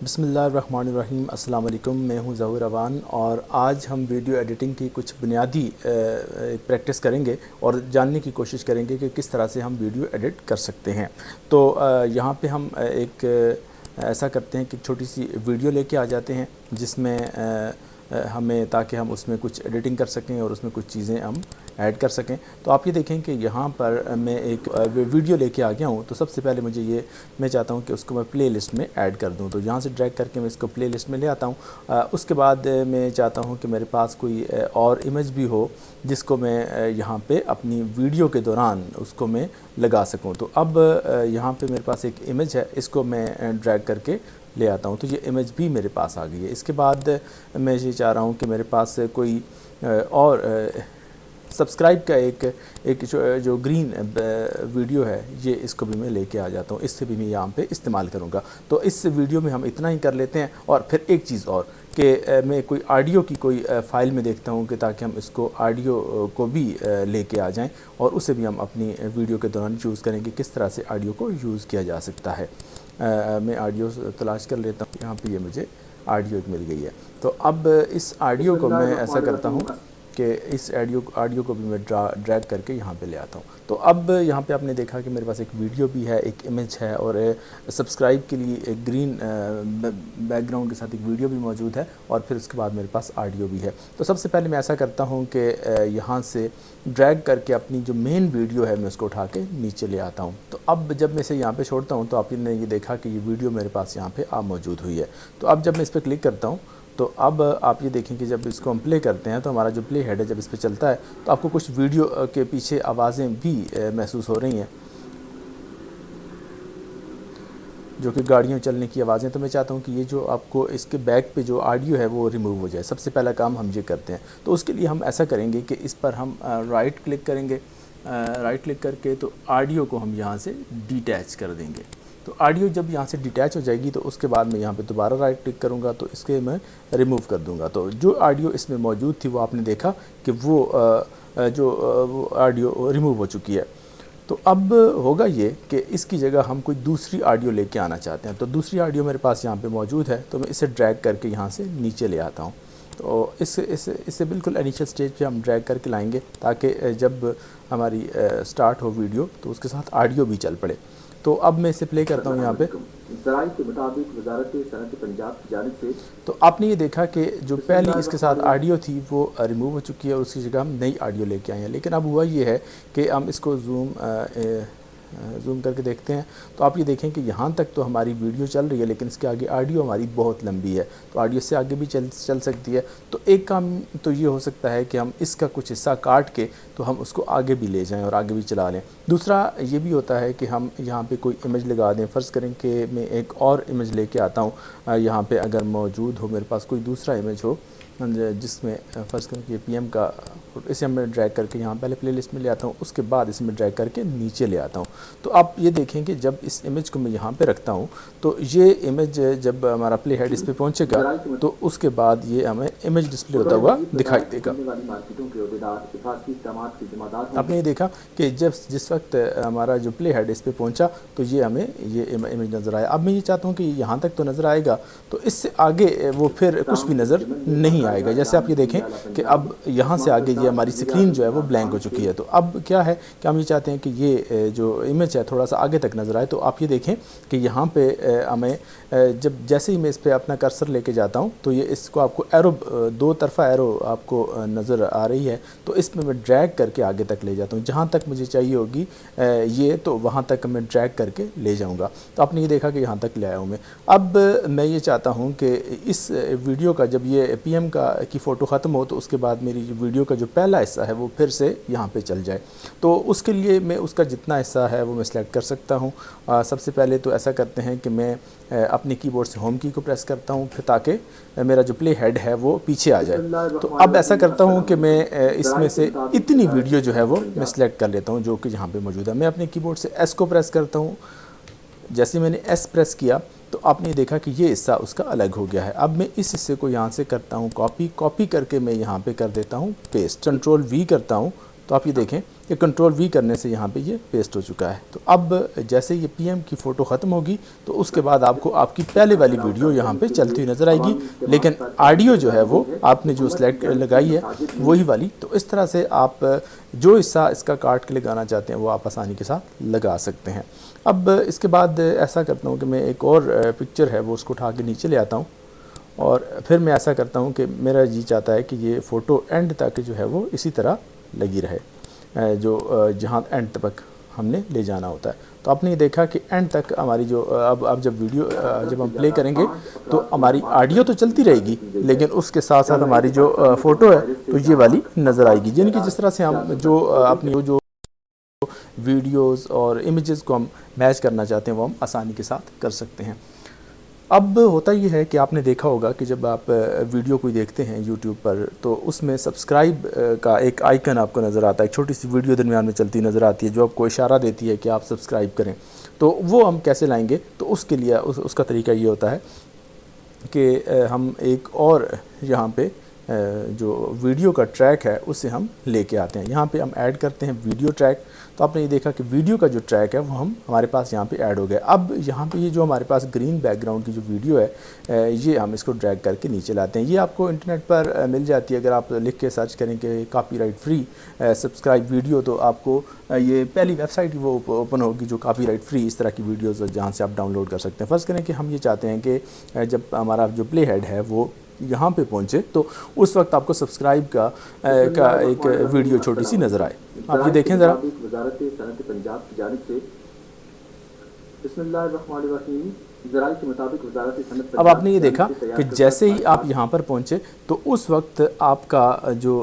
बिस्मिल्लाहिर्रहमानिर्रहीम। अस्सलाम वालेकुम। मैं हूं ज़हूर अवान और आज हम वीडियो एडिटिंग की कुछ बुनियादी प्रैक्टिस करेंगे और जानने की कोशिश करेंगे कि किस तरह से हम वीडियो एडिट कर सकते हैं। तो यहाँ पे हम ऐसा करते हैं कि छोटी सी वीडियो लेके आ जाते हैं जिसमें हमें ताकि हम उसमें कुछ एडिटिंग कर सकें और उसमें कुछ चीज़ें हम ऐड कर सकें। तो आप ये देखें कि यहाँ पर मैं एक वीडियो लेके आ गया हूँ। तो सबसे पहले मैं चाहता हूँ कि उसको मैं प्ले लिस्ट में ऐड कर दूँ। तो यहाँ से ड्रैग करके मैं इसको प्ले लिस्ट में ले आता हूँ। उसके बाद मैं चाहता हूँ कि मेरे पास कोई और इमेज भी हो जिसको मैं यहाँ पे अपनी वीडियो के दौरान उसको मैं लगा सकूँ। तो अब यहाँ पे मेरे पास एक इमेज है, इसको मैं ड्रैग करके ले आता हूँ। तो ये इमेज भी मेरे पास आ गई है। इसके बाद मैं ये चाह रहा हूँ कि मेरे पास कोई और सब्सक्राइब का एक जो ग्रीन वीडियो है, ये इसको भी मैं लेके आ जाता हूँ। इससे भी मैं यहाँ पे इस्तेमाल करूँगा। तो इस वीडियो में हम इतना ही कर लेते हैं। और फिर एक चीज़ और कि मैं कोई ऑडियो की कोई फ़ाइल में देखता हूँ कि ताकि हम इसको ऑडियो को भी लेके आ जाएं और उसे भी हम अपनी वीडियो के दौरान यूज़ करें कि किस तरह से ऑडियो को यूज़ किया जा सकता है। मैं ऑडियो तलाश कर लेता हूँ। यहाँ पे ये मुझे ऑडियो मिल गई है। तो अब इस ऑडियो को मैं ऐसा करता हूँ कि इस ऑडियो को भी मैं ड्रैग करके यहाँ पे ले आता हूँ। तो अब यहाँ पे आपने देखा कि मेरे पास एक वीडियो भी है, एक इमेज है और सब्सक्राइब के लिए एक ग्रीन बैकग्राउंड के साथ एक वीडियो भी मौजूद है और फिर उसके बाद मेरे पास ऑडियो भी है। तो सबसे पहले मैं ऐसा करता हूँ कि यहाँ से ड्रैग करके अपनी जो मेन वीडियो है मैं उसको उठा के नीचे ले आता हूँ। तो अब जब मैं इसे यहाँ पे छोड़ता हूँ तो आपने ये देखा कि ये वीडियो मेरे पास यहाँ पे मौजूद हुई है। तो अब जब मैं इस पर क्लिक करता हूँ तो अब आप ये देखें कि जब इसको हम प्ले करते हैं तो हमारा जो प्ले हेड है जब इस पर चलता है तो आपको कुछ वीडियो के पीछे आवाज़ें भी महसूस हो रही हैं, जो कि गाड़ियों चलने की आवाज़ें। तो मैं चाहता हूं कि ये जो आपको इसके बैक पे जो ऑडियो है वो रिमूव हो जाए। सबसे पहला काम हम ये करते हैं। तो उसके लिए हम ऐसा करेंगे कि इस पर हम राइट क्लिक करेंगे। राइट क्लिक करके तो ऑडियो को हम यहाँ से डिटैच कर देंगे। तो ऑडियो जब यहाँ से डिटैच हो जाएगी तो उसके बाद मैं यहाँ पे दोबारा राइट क्लिक करूँगा तो इसके मैं रिमूव कर दूँगा। तो जो ऑडियो इसमें मौजूद थी वो आपने देखा कि वो ऑडियो रिमूव हो चुकी है। तो अब होगा ये कि इसकी जगह हम कोई दूसरी ऑडियो लेके आना चाहते हैं। तो दूसरी ऑडियो मेरे पास यहाँ पे मौजूद है, तो मैं इसे ड्रैग करके यहाँ से नीचे ले आता हूँ। तो इससे बिल्कुल इनिशियल स्टेज पे हम ड्रैग करके लाएंगे ताकि जब हमारी स्टार्ट हो वीडियो तो उसके साथ ऑडियो भी चल पड़े। तो अब मैं इसे प्ले करता हूँ यहाँ पे। के मुताबिक वजारत सनअत पंजाब की जानिब से तो आपने ये देखा कि जो पहले इसके साथ ऑडियो थी वो रिमूव हो चुकी है और उसकी जगह हम नई ऑडियो लेके आए हैं। लेकिन अब हुआ ये है कि हम इसको जूम करके देखते हैं तो आप ये देखें कि यहाँ तक तो हमारी वीडियो चल रही है लेकिन इसके आगे ऑडियो हमारी बहुत लंबी है। तो ऑडियो से आगे भी चल सकती है। तो एक काम तो ये हो सकता है कि हम इसका कुछ हिस्सा काट के तो हम उसको आगे भी ले जाएं और आगे भी चला लें। दूसरा ये भी होता है कि हम यहाँ पे कोई इमेज लगा दें। फ़र्ज़ करें कि मैं एक और इमेज लेके आता हूँ। यहाँ पे अगर मौजूद हो मेरे पास कोई दूसरा इमेज हो जिसमें फ़र्ज़ करें कि पीएम का, इसे मैं ड्रैग करके यहाँ पहले प्लेलिस्ट में ले आता हूँ, उसके बाद इसे मैं ड्रैग करके नीचे ले आता हूँ। तो आप ये देखें कि जब इस इमेज को मैं यहाँ पे रखता हूँ तो ये इमेज जब हमारा प्ले हेड इस पर पहुँचेगा तो उसके बाद ये हमें इमेज डिस्प्ले होता हुआ दिखाई देगा। आपने ये देखा कि जब जिस वक्त हमारा जो प्ले हेड इस पर पहुँचा तो ये हमें ये इमेज नज़र आया। अब मैं ये चाहता हूँ कि यहाँ तक तो नज़र आएगा, तो इससे आगे वो फिर कुछ भी नज़र नहीं आएगा। जैसे आप ये देखें कि अब यहाँ से आगे ये हमारी स्क्रीन जो है वो ब्लैंक हो चुकी है। तो अब क्या है कि हम ये चाहते हैं कि ये जो इमेज है थोड़ा सा आगे तक नज़र आए। तो आप ये देखें कि यहाँ पे हमें जब जैसे ही मैं इस पर अपना कर्सर लेके जाता हूँ तो ये इसको आपको एरो, दो तरफा एरो आपको नज़र आ रही है। तो इसमें मैं ड्रैग करके आगे तक ले जाता हूँ। जहाँ तक मुझे चाहिए होगी ये, तो वहाँ तक मैं ड्रैग करके ले जाऊँगा। तो आपने ये देखा कि यहाँ तक ले आया हूँ मैं। अब मैं ये चाहता हूँ कि इस वीडियो का जब ये पीएम की फ़ोटो ख़त्म हो तो उसके बाद मेरी वीडियो का जो पहला हिस्सा है वो फिर से यहाँ पे चल जाए। तो उसके लिए मैं उसका जितना हिस्सा है वो मैं सिलेक्ट कर सकता हूँ। सबसे पहले तो ऐसा करते हैं कि मैं अपने कीबोर्ड से होम की को प्रेस करता हूँ फिर ताकि मेरा जो प्ले हेड है वो पीछे आ जाए। तो अब ऐसा करता हूँ कि मैं इसमें से इतनी वीडियो जो है वो मैं सिलेक्ट कर लेता हूँ जो कि यहाँ पे मौजूद है। मैं अपने कीबोर्ड से एस को प्रेस करता हूँ। जैसे मैंने एस प्रेस किया तो आपने देखा कि ये हिस्सा उसका अलग हो गया है। अब मैं इस हिस्से को यहाँ से करता हूँ कॉपी करके मैं यहाँ पे कर देता हूँ पेस्ट। कंट्रोल वी करता हूँ तो आप ये देखें कि कंट्रोल वी करने से यहाँ पे ये पेस्ट हो चुका है। तो अब जैसे ये पीएम की फ़ोटो ख़त्म होगी तो उसके बाद आपको आपकी पहले वाली वीडियो यहाँ पे चलती हुई नज़र आएगी, लेकिन ऑडियो जो है वो आपने जो सेलेक्ट लगाई है वही वाली। तो इस तरह से आप जो हिस्सा इसका काट के लगाना चाहते हैं वो आप आसानी के साथ लगा सकते हैं। अब इसके बाद ऐसा करता हूँ कि मैं एक और पिक्चर है वो उसको उठा के नीचे ले आता हूँ और फिर मैं ऐसा करता हूँ कि मेरा जी चाहता है कि ये फ़ोटो एंड तक जो है वो इसी तरह लगी रहे, जो जहाँ एंड तक हमने ले जाना होता है। तो आपने ये देखा कि एंड तक हमारी जो अब जब वीडियो जब हम प्ले करेंगे तो हमारी ऑडियो तो चलती रहेगी, लेकिन उसके साथ साथ हमारी जो फ़ोटो है तो ये वाली नज़र आएगी। यानी कि जिस तरह से हम जो अपनी जो वीडियोस और इमेजेस को हम मैच करना चाहते हैं वो हम आसानी के साथ कर सकते हैं। अब होता ये है कि आपने देखा होगा कि जब आप वीडियो कोई देखते हैं यूट्यूब पर तो उसमें सब्सक्राइब का एक आइकन आपको नज़र आता है, एक छोटी सी वीडियो दरमियान में चलती नज़र आती है जो आपको इशारा देती है कि आप सब्सक्राइब करें। तो वो हम कैसे लाएंगे? तो उसके लिए उसका तरीका ये होता है कि हम एक और यहाँ पे जो वीडियो का ट्रैक है उसे हम लेके आते हैं। यहाँ पे हम ऐड करते हैं वीडियो ट्रैक। तो आपने ये देखा कि वीडियो का जो ट्रैक है वो हमारे पास यहाँ पे ऐड हो गया। अब यहाँ पे ये जो हमारे पास ग्रीन बैकग्राउंड की जो वीडियो है ये हम इसको ड्रैग करके नीचे लाते हैं। ये आपको इंटरनेट पर मिल जाती है, अगर आप लिख के सर्च करें कि कॉपीराइट फ्री सब्सक्राइब वीडियो तो आपको ये पहली वेबसाइट वो ओपन होगी जो कॉपीराइट फ्री इस तरह की वीडियोज़ जहाँ से आप डाउनलोड कर सकते हैं। फ़र्ज़ करें कि हम ये चाहते हैं कि जब हमारा जो प्ले हेड है वो यहाँ पे पहुँचे तो उस वक्त आपको सब्सक्राइब का एक वीडियो छोटी सी नज़र आए। आप ये देखें ज़रा। अब आपने ये देखा कि जैसे ही आप यहाँ पर पहुँचे तो उस वक्त आपका जो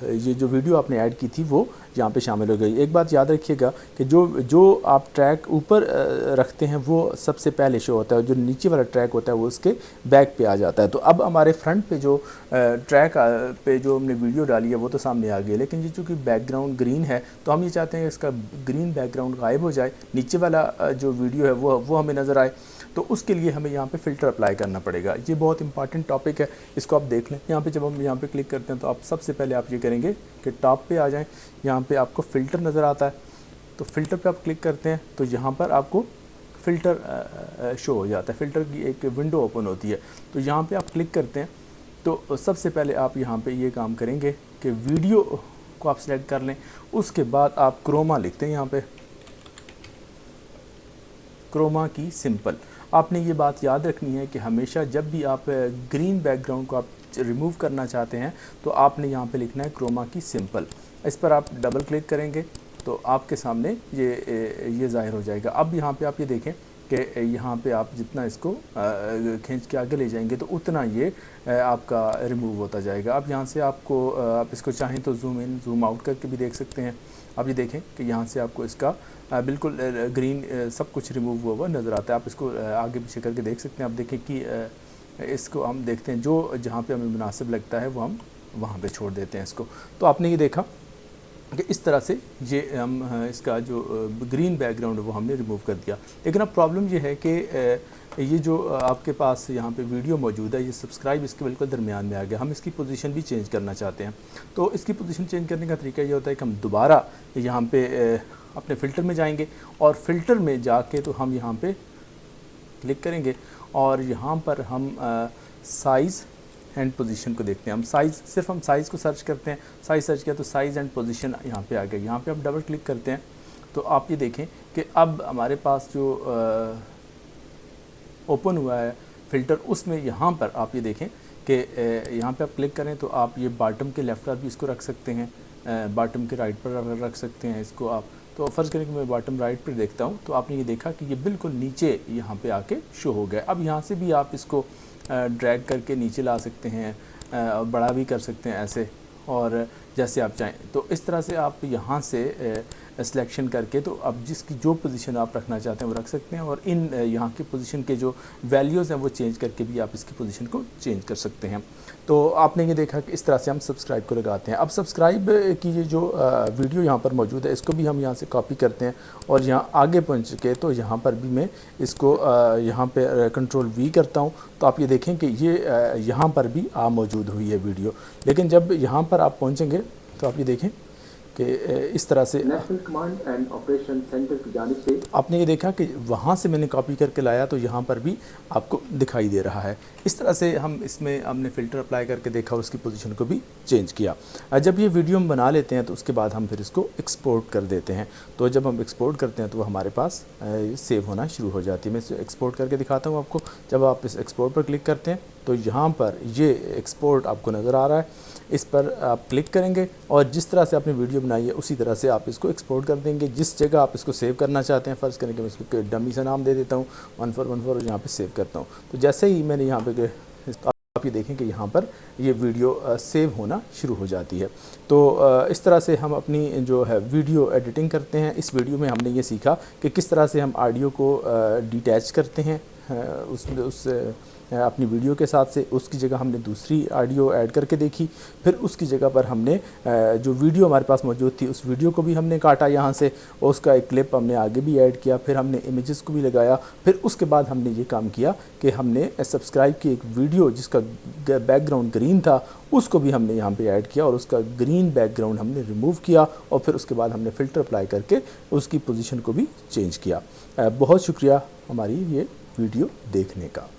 ये जो वीडियो आपने ऐड की थी वो यहाँ पे शामिल हो गई। एक बात याद रखिएगा कि जो आप ट्रैक ऊपर रखते हैं वो सबसे पहले शो होता है, जो नीचे वाला ट्रैक होता है वो उसके बैक पे आ जाता है। तो अब हमारे फ्रंट पे जो ट्रैक पे जो हमने वीडियो डाली है वो तो सामने आ गई, लेकिन ये चूँकि बैकग्राउंड ग्रीन है तो हम ये चाहते हैं कि इसका ग्रीन बैकग्राउंड गायब हो जाए, नीचे वाला जो वीडियो है वो हमें नज़र आए। तो उसके लिए हमें यहाँ पे फ़िल्टर अप्लाई करना पड़ेगा। ये बहुत इंपॉर्टेंट टॉपिक है, इसको आप देख लें। यहाँ पे जब हम यहाँ पे क्लिक करते हैं तो आप सबसे पहले आप ये करेंगे कि टॉप पे आ जाएं, यहाँ पे आपको फ़िल्टर नज़र आता है। तो फ़िल्टर पे आप क्लिक करते हैं तो यहाँ पर आपको फ़िल्टर शो हो जाता है, फ़िल्टर की एक विंडो ओपन होती है। तो यहाँ पर आप क्लिक करते हैं तो सबसे पहले आप यहाँ पर ये काम करेंगे कि वीडियो को आप सेलेक्ट कर लें। उसके बाद आप क्रोमा लिखते हैं, यहाँ पर क्रोमा की सिंपल। आपने ये बात याद रखनी है कि हमेशा जब भी आप ग्रीन बैकग्राउंड को आप रिमूव करना चाहते हैं तो आपने यहाँ पे लिखना है क्रोमा की सिंपल। इस पर आप डबल क्लिक करेंगे तो आपके सामने ये ज़ाहिर हो जाएगा। अब यहाँ पे आप ये देखें कि यहाँ पे आप जितना इसको खींच के आगे ले जाएंगे तो उतना ये आपका रिमूव होता जाएगा। अब यहाँ से आपको आप इसको चाहें तो जूम इन जूम आउट करके भी देख सकते हैं। अब ये देखें कि यहाँ से आपको इसका बिल्कुल ग्रीन सब कुछ रिमूव हुआ नज़र आता है। आप इसको आगे पीछे करके देख सकते हैं। आप देखें कि इसको हम देखते हैं जो जहाँ पे हमें मुनासिब लगता है वो हम वहाँ पे छोड़ देते हैं इसको। तो आपने ये देखा कि इस तरह से ये हम इसका जो ग्रीन बैकग्राउंड है वो हमने रिमूव कर दिया। लेकिन अब प्रॉब्लम ये है कि ये जो आपके पास यहाँ पे वीडियो मौजूद है ये सब्सक्राइब इसके बिल्कुल दरमियान में आ गया। हम इसकी पोजीशन भी चेंज करना चाहते हैं। तो इसकी पोजीशन चेंज करने का तरीका ये होता है कि हम दोबारा यहाँ पे अपने फ़िल्टर में जाएंगे और फ़िल्टर में जाके तो हम यहाँ पे क्लिक करेंगे और यहाँ पर हम साइज़ एंड पोजीशन को देखते हैं। हम साइज़ को सर्च करते हैं, साइज़ सर्च किया तो साइज़ एंड पोजीशन यहाँ पे आ गया। यहाँ पे आप डबल क्लिक करते हैं तो आप ये देखें कि अब हमारे पास जो ओपन हुआ है फ़िल्टर उसमें यहाँ पर आप ये देखें कि यहाँ पे आप क्लिक करें तो आप ये बॉटम के लेफ़्ट पर भी इसको रख सकते हैं, बॉटम के राइट पर रख सकते हैं इसको आप। तो फ़र्ज़ करें कि मैं बॉटम राइट पर देखता हूँ तो आपने ये देखा कि ये बिल्कुल नीचे यहाँ पे आके शो हो गया। अब यहाँ से भी आप इसको ड्रैग करके नीचे ला सकते हैं, बड़ा भी कर सकते हैं ऐसे, और जैसे आप चाहें। तो इस तरह से आप यहाँ से सिलेक्शन करके तो अब जिसकी जो पोजीशन आप रखना चाहते हैं वो रख सकते हैं, और इन यहाँ के पोजीशन के जो वैल्यूज़ हैं वो चेंज करके भी आप इसकी पोजीशन को चेंज कर सकते हैं। तो आपने ये देखा कि इस तरह से हम सब्सक्राइब को लगाते हैं। अब सब्सक्राइब की ये जो वीडियो यहाँ पर मौजूद है इसको भी हम यहाँ से कॉपी करते हैं और यहाँ आगे पहुँच के तो यहाँ पर भी मैं इसको यहाँ पे कंट्रोल वी करता हूँ तो आप ये देखें कि ये यहाँ पर भी मौजूद हुई है वीडियो। लेकिन जब यहाँ पर आप पहुँचेंगे तो आप ये देखें कि इस तरह से national command and operation centre की जानिब से आपने ये देखा कि वहाँ से मैंने कॉपी करके लाया तो यहाँ पर भी आपको दिखाई दे रहा है। इस तरह से हम इसमें हमने फ़िल्टर अप्लाई करके देखा, उसकी पोजीशन को भी चेंज किया। जब ये वीडियो हम बना लेते हैं तो उसके बाद हम फिर इसको एक्सपोर्ट कर देते हैं। तो जब हम एक्सपोर्ट करते हैं तो वो हमारे पास सेव होना शुरू हो जाती है। मैं इसे एक्सपोर्ट करके दिखाता हूँ आपको। जब आप इस एक्सपोर्ट पर क्लिक करते हैं तो यहाँ पर ये एक्सपोर्ट आपको नज़र आ रहा है। इस पर आप क्लिक करेंगे और जिस तरह से आपने वीडियो बनाई है उसी तरह से आप इसको एक्सपोर्ट कर देंगे। जिस जगह आप इसको सेव करना चाहते हैं, फ़र्ज़ करें कि मैं इसको डमी सा नाम दे देता हूँ 1414 और यहाँ पे सेव करता हूँ। तो जैसे ही मैंने यहाँ पे आप ये देखें कि यहाँ पर ये वीडियो सेव होना शुरू हो जाती है। तो इस तरह से हम अपनी जो है वीडियो एडिटिंग करते हैं। इस वीडियो में हमने ये सीखा कि किस तरह से हम ऑडियो को डिटैच करते हैं उस अपनी वीडियो के साथ से। उसकी जगह हमने दूसरी ऑडियो ऐड करके देखी। फिर उसकी जगह पर हमने जो वीडियो हमारे पास मौजूद थी उस वीडियो को भी हमने काटा यहाँ से और उसका एक क्लिप हमने आगे भी ऐड किया। फिर हमने इमेजेस को भी लगाया। फिर उसके बाद हमने ये काम किया कि हमने सब्सक्राइब की एक वीडियो जिसका बैकग्राउंड ग्रीन था उसको भी हमने यहाँ पे ऐड किया और उसका ग्रीन बैकग्राउंड हमने रिमूव किया और फिर उसके बाद हमने फ़िल्टर अप्लाई करके उसकी पोजीशन को भी चेंज किया। बहुत शुक्रिया हमारी ये वीडियो देखने का।